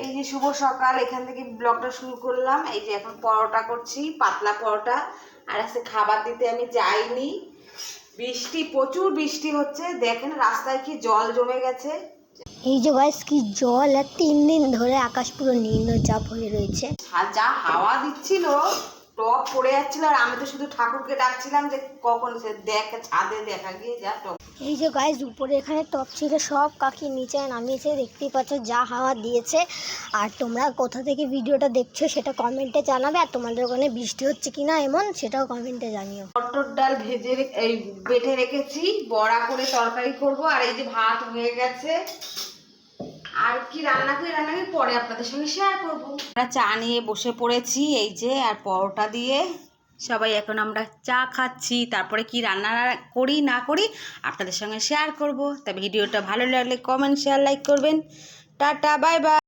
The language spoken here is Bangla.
এই যে শুভ সকাল, এখান থেকে ব্লগটা শুরু করলাম। এই যে এখন পরোটা করছি, পাতলা পরোটা। আর আজকে খাবার দিতে আমি যাইনি, বৃষ্টি, প্রচুর বৃষ্টি হচ্ছে। দেখেন রাস্তায় কি জল জমে গেছে। এই যে গাইস কি জল, আর 3 দিন ধরে আকাশ পুরো নিম্নচাপ হয়ে রয়েছে। আর যা হাওয়া দিচ্ছিল, টপ পড়ে যাচ্ছিল। আর আমি তো শুধু ঠাকুরকে ডাকছিলাম যে কখন সে ছাদে দেখা গিয়ে যা টপ। এই যে গাইস উপরে এখানে টপ ছিল, সব কাকি নিচে নামিয়েছে, দেখতেই পাচ্ছ যা হাওয়া দিয়েছে। আর তোমরা কোথা থেকে ভিডিওটা দেখছো সেটা কমেন্টে জানাবে, আর তোমাদের ওখানে বৃষ্টি হচ্ছে কিনা এমন সেটাও কমেন্টে জানিও। মটর ডাল বেটে রেখেছি, বড়া করে তরকারি করব। আর এই যে ভাত হয়ে গেছে। আর কি রান্না করি পরে আপনাদের সঙ্গে শেয়ার করবো। আমরা চা নিয়ে বসে পড়েছি, এই যে, আর পরোটা দিয়ে সবাই এখন আমরা চা খাচ্ছি। তারপরে কি রান্না করি না করি আপনাদের সঙ্গে শেয়ার করব। তা ভিডিওটা ভালো লাগলে কমেন্ট, শেয়ার, লাইক করবেন। Tata, bye bye.